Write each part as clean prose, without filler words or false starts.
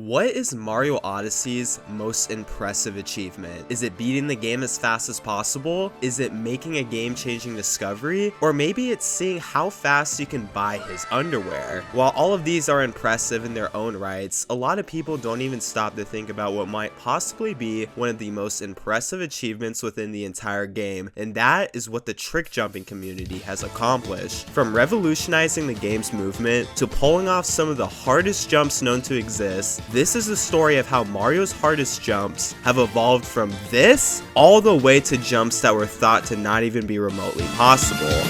What is Mario Odyssey's most impressive achievement? Is it beating the game as fast as possible? Is it making a game-changing discovery? Or maybe it's seeing how fast you can buy his underwear? While all of these are impressive in their own rights, a lot of people don't even stop to think about what might possibly be one of the most impressive achievements within the entire game, and that is what the trick jumping community has accomplished. From revolutionizing the game's movement to pulling off some of the hardest jumps known to exist, this is the story of how Mario's hardest jumps have evolved from this all the way to jumps that were thought to not even be remotely possible.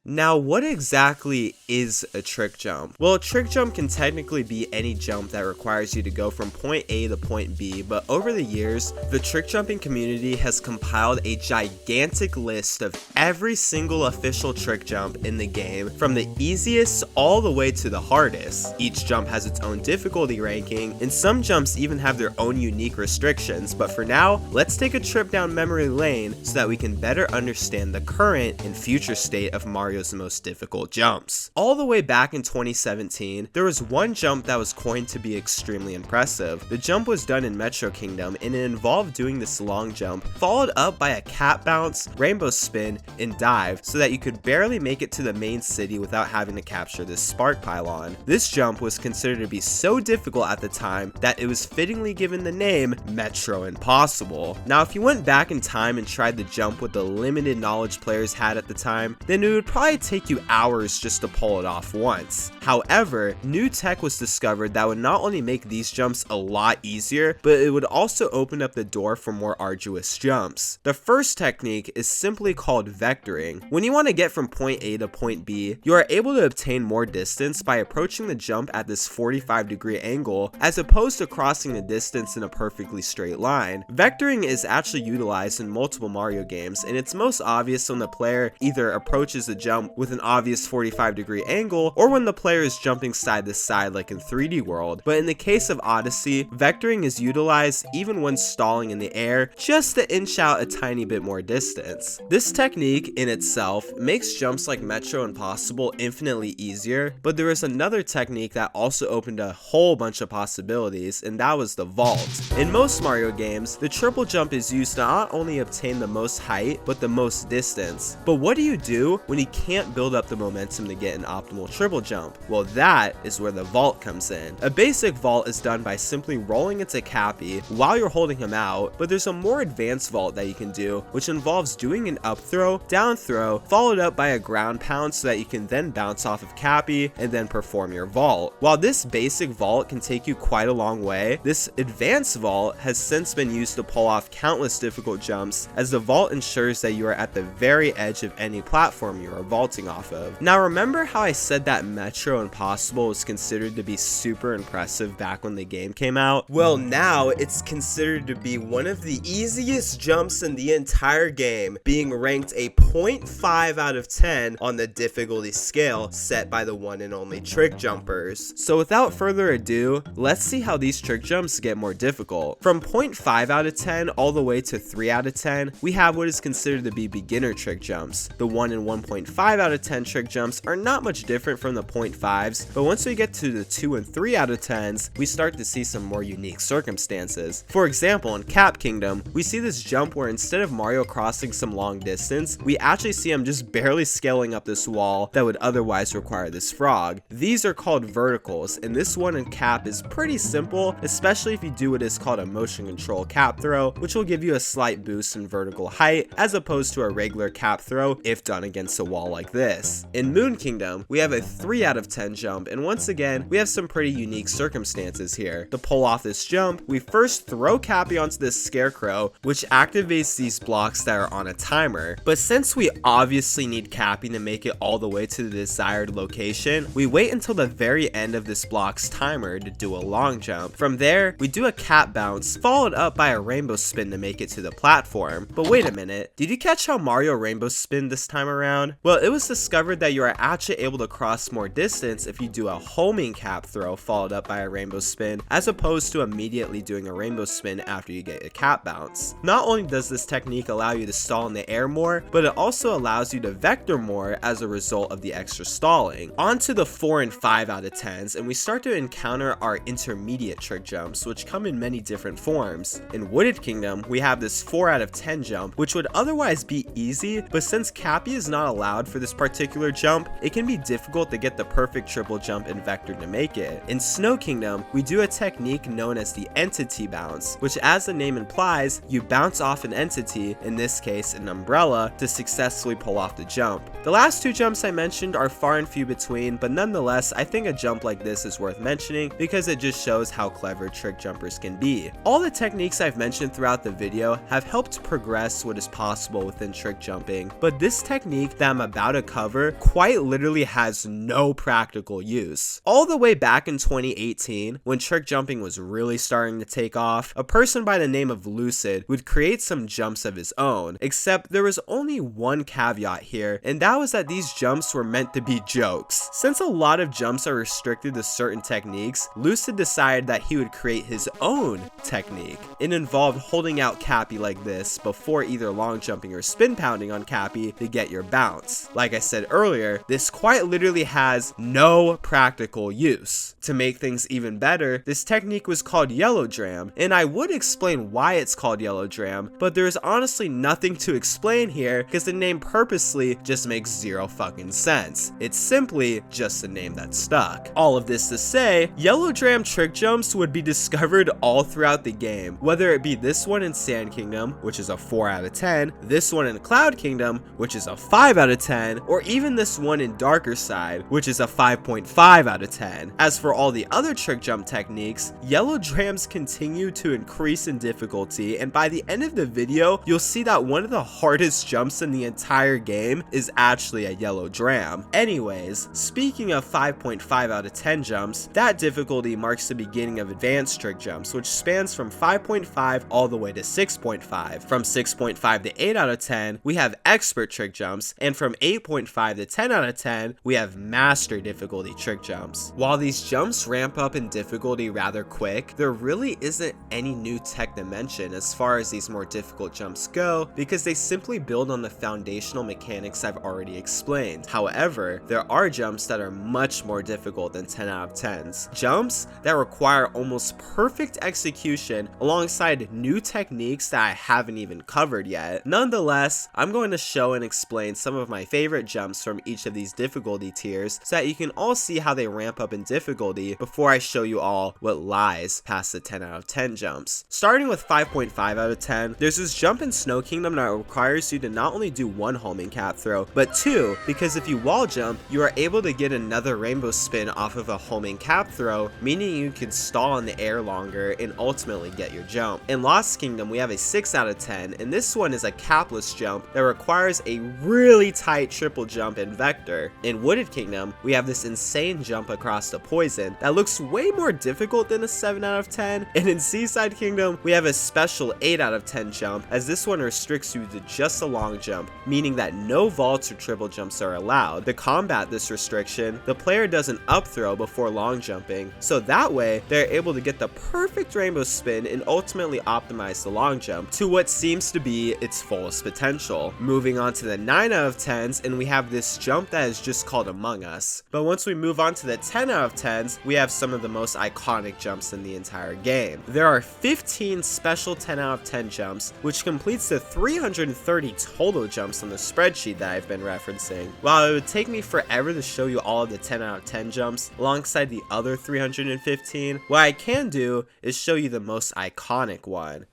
Now, what exactly is a trick jump? Well, a trick jump can technically be any jump that requires you to go from point A to point B, but over the years, the trick jumping community has compiled a gigantic list of every single official trick jump in the game, from the easiest all the way to the hardest. Each jump has its own difficulty ranking, and some jumps even have their own unique restrictions, but for now, let's take a trip down memory lane so that we can better understand the current and future state of Mario's most difficult jumps. All the way back in 2017, there was one jump that was coined to be extremely impressive. The jump was done in Metro Kingdom, and it involved doing this long jump, followed up by a cat bounce, rainbow spin, and dive, so that you could barely make it to the main city without having to capture this spark pylon. This jump was considered to be so difficult at the time that it was fittingly given the name Metro Impossible. Now, if you went back in time and tried the jump with the limited knowledge players had at the time, then it would probably take you hours just to pull it off once. However, new tech was discovered that would not only make these jumps a lot easier, but it would also open up the door for more arduous jumps. The first technique is simply called vectoring. When you want to get from point A to point B, you are able to obtain more distance by approaching the jump at this 45-degree angle, as opposed to crossing the distance in a perfectly straight line. Vectoring is actually utilized in multiple Mario games, and it's most obvious when the player either approaches the jump with an obvious 45-degree angle, or when the player is jumping side to side like in 3D World. But in the case of Odyssey, vectoring is utilized even when stalling in the air, just to inch out a tiny bit more distance. This technique in itself makes jumps like Metro Impossible infinitely easier, but there is another technique that also opened a whole bunch of possibilities, and that was the vault. In most Mario games, the triple jump is used to not only obtain the most height, but the most distance. But what do you do when you can't build up the momentum to get an optimal triple jump? Well, that is where the vault comes in. A basic vault is done by simply rolling into Cappy while you're holding him out, but there's a more advanced vault that you can do, which involves doing an up throw, down throw, followed up by a ground pound so that you can then bounce off of Cappy and then perform your vault. While this basic vault can take you quite a long way, this advanced vault has since been used to pull off countless difficult jumps, as the vault ensures that you are at the very edge of any platform you are vaulting off of. Now, remember how I said that Metro Impossible was considered to be super impressive back when the game came out? Well, now it's considered to be one of the easiest jumps in the entire game, being ranked a 0.5 out of 10 on the difficulty scale set by the one and only trick jumpers. So without further ado, let's see how these trick jumps get more difficult. From 0.5 out of 10 all the way to 3 out of 10, we have what is considered to be beginner trick jumps. The 1 and 1.5 out of 10 trick jumps are not much different from the 0.5s, but once we get to the 2 and 3 out of 10s, we start to see some more unique circumstances. For example, in Cap Kingdom, we see this jump where instead of Mario crossing some long distance, we actually see him just barely scaling up this wall that would otherwise require this frog. These are called verticals, and this one in Cap is pretty simple, especially if you do what is called a motion control cap throw, which will give you a slight boost in vertical height as opposed to a regular cap throw if done against a wall like this. In Moon Kingdom, we have a 3 out of 10 jump, and once again, we have some pretty unique circumstances here. To pull off this jump, we first throw Cappy onto this scarecrow, which activates these blocks that are on a timer. But since we obviously need Cappy to make it all the way to the desired location, we wait until the very end of this block's timer to do a long jump. From there, we do a cat bounce, followed up by a rainbow spin to make it to the platform. But wait a minute, did you catch how Mario rainbow spin this time around? Well, it was discovered that you are actually able to cross more distance if you do a homing cap throw followed up by a rainbow spin, as opposed to immediately doing a rainbow spin after you get a cap bounce. Not only does this technique allow you to stall in the air more, but it also allows you to vector more as a result of the extra stalling. On to the 4 and 5 out of 10s, and we start to encounter our intermediate trick jumps, which come in many different forms. In Wooded Kingdom, we have this 4 out of 10 jump, which would otherwise be easy, but since Cappy is not allowed for this particular jump, it can be difficult to get the perfect triple jump and vector to make it. In Snow Kingdom, we do a technique known as the entity bounce, which, as the name implies, you bounce off an entity, in this case an umbrella, to successfully pull off the jump. The last two jumps I mentioned are far and few between, but nonetheless, I think a jump like this is worth mentioning because it just shows how clever trick jumpers can be. All the techniques I've mentioned throughout the video have helped progress what is possible within trick jumping, but this technique that I'm about to cover quite literally has no practical use. All the way back in 2018, when trick jumping was really starting to take off, a person by the name of Lucid would create some jumps of his own, except there was only one caveat here, and that was that these jumps were meant to be jokes. Since a lot of jumps are restricted to certain techniques, Lucid decided that he would create his own technique. It involved holding out Cappy like this before either long jumping or spin pounding on Cappy to get your bounce. Like I said earlier, this quite literally has no practical use. To make things even better, this technique was called Yellow Dram, and I would explain why it's called Yellow Dram, but there's honestly nothing to explain here because the name purposely just makes zero fucking sense. It's simply just a name that stuck. All of this to say, Yellow Dram trick jumps would be discovered all throughout the game, whether it be this one in Sand Kingdom, which is a 4 out of 10, this one in Cloud Kingdom, which is a 5 out of 10, or even this one in Darker Side, which is a 5.5 out of 10. As for all the other trick jump techniques, Yellow Drams continue to increase in difficulty, and by the end of the video, you'll see that one of the hardest jumps in the entire game is actually a Yellow Dram. Anyways, speaking of 5.5 out of 10 jumps, that difficulty marks the beginning of advanced trick jumps, which spans from 5.5 all the way to 6.5. From 6.5 to 8 out of 10, we have expert trick jumps, and from 8.5 to 10 out of 10, we have master difficulty trick jumps. While these jumps ramp up in difficulty rather quick, there really isn't any new tech to mention as far as these more difficult jumps go, because they simply build on the foundational mechanics I've already explained. However, there are jumps that are much more difficult than 10 out of 10s. Jumps that require almost perfect execution alongside new techniques that I haven't even covered yet. Nonetheless, I'm going to show and explain some of my favorite jumps from each of these difficulty tiers so that you can all see how they ramp up in difficulty before I show you all what lies past the 10 out of 10 jumps. Starting with 5.5 out of 10, there's this jump in Snow Kingdom that requires you to not only do one homing cap throw, but two, because if you wall jump, you are able to get another rainbow spin off of a homing cap throw, meaning you can stall in the air longer and ultimately get your jump. In Lost Kingdom, we have a 6 out of 10, and this one is a capless jump that requires a really tight triple jump and vector. In Wooded Kingdom, we have this insane jump across the poison that looks way more difficult than a 7 out of 10, and in Seaside Kingdom, we have a special 8 out of 10 jump, as this one restricts you to just a long jump, meaning that no vaults or triple jumps are allowed. To combat this restriction, the player does an up throw before long jumping, so that way they're able to get the perfect rainbow spin and ultimately optimize the long jump to what seems to be its fullest potential. Moving on to the 9 out of 10s, and we have this jump that is just called Among Us. But once we move on to the 10 out of 10s, we have some of the most iconic jumps in the entire game. There are 15 special 10 out of 10 jumps, which completes the 330 total jumps on the spreadsheet that I've been referencing. While it would take me forever to show you all of the 10 out of 10 jumps alongside the other 315, what I can do is show you the most iconic one.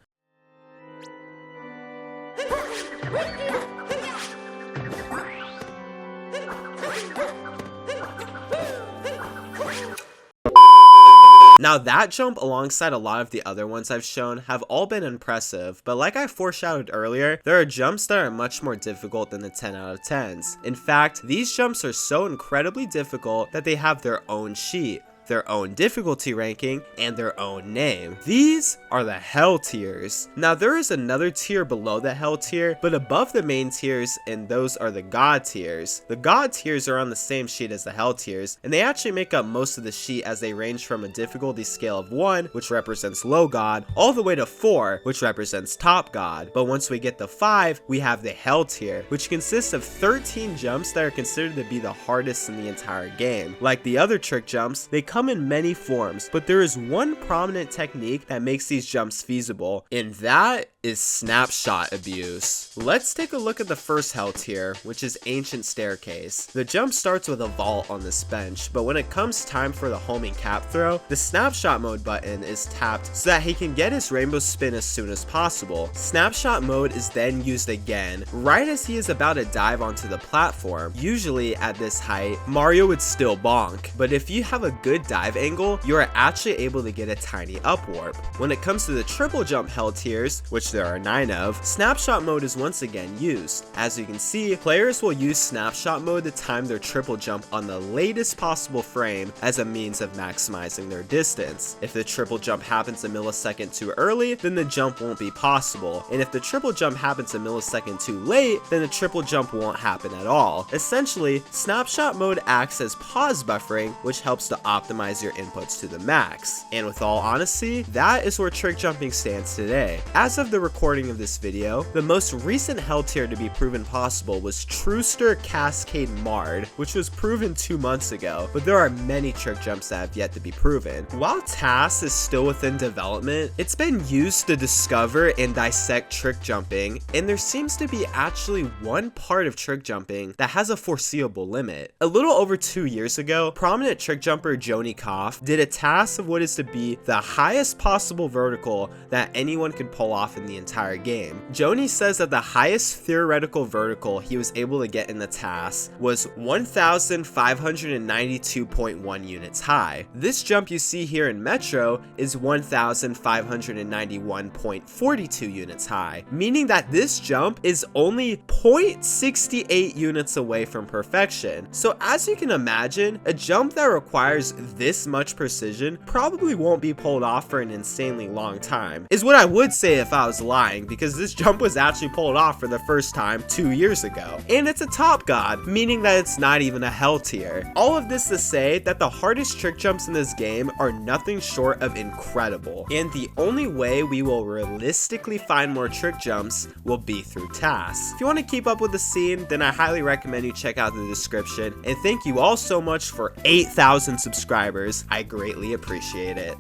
Now that jump alongside a lot of the other ones I've shown have all been impressive, but like I foreshadowed earlier, there are jumps that are much more difficult than the 10 out of 10s. In fact, these jumps are so incredibly difficult that they have their own sheet. their own difficulty ranking, and their own name. These are the hell tiers. Now there is another tier below the hell tier, but above the main tiers, and those are the god tiers. The god tiers are on the same sheet as the hell tiers, and they actually make up most of the sheet as they range from a difficulty scale of 1, which represents low god, all the way to 4, which represents top god. But once we get to 5, we have the hell tier, which consists of 13 jumps that are considered to be the hardest in the entire game. Like the other trick jumps, they come in many forms, but there is one prominent technique that makes these jumps feasible, and that is snapshot abuse. Let's take a look at the first hell tier, which is Ancient Staircase. The jump starts with a vault on this bench, but when it comes time for the homing cap throw, the snapshot mode button is tapped so that he can get his rainbow spin as soon as possible. Snapshot mode is then used again, right as he is about to dive onto the platform. Usually at this height, Mario would still bonk, but if you have a good dive angle, you are actually able to get a tiny up warp. When it comes to the triple jump hell tiers, which there are 9 of, snapshot mode is once again used. As you can see, players will use snapshot mode to time their triple jump on the latest possible frame as a means of maximizing their distance. If the triple jump happens a millisecond too early, then the jump won't be possible, and if the triple jump happens a millisecond too late, then the triple jump won't happen at all. Essentially, snapshot mode acts as pause buffering, which helps to optimize your inputs to the max. And with all honesty, that is where trick jumping stands today. As of the recording of this video, the most recent hell tier to be proven possible was Truster Cascade Mard, which was proven 2 months ago, but there are many trick jumps that have yet to be proven. While TAS is still within development, it's been used to discover and dissect trick jumping, and there seems to be actually one part of trick jumping that has a foreseeable limit. A little over 2 years ago, prominent trick jumper Joni Koff did a task of what is to be the highest possible vertical that anyone could pull off in the entire game. Joni says that the highest theoretical vertical he was able to get in the task was 1,592.1 units high. This jump you see here in Metro is 1,591.42 units high, meaning that this jump is only 0.68 units away from perfection. So as you can imagine, a jump that requires this much precision probably won't be pulled off for an insanely long time, is what I would say if I was lying, because this jump was actually pulled off for the first time 2 years ago. And it's a top god, meaning that it's not even a hell tier. All of this to say that the hardest trick jumps in this game are nothing short of incredible, and the only way we will realistically find more trick jumps will be through tasks. If you want to keep up with the scene, then I highly recommend you check out the description, and thank you all so much for 8,000 subscribers. I greatly appreciate it.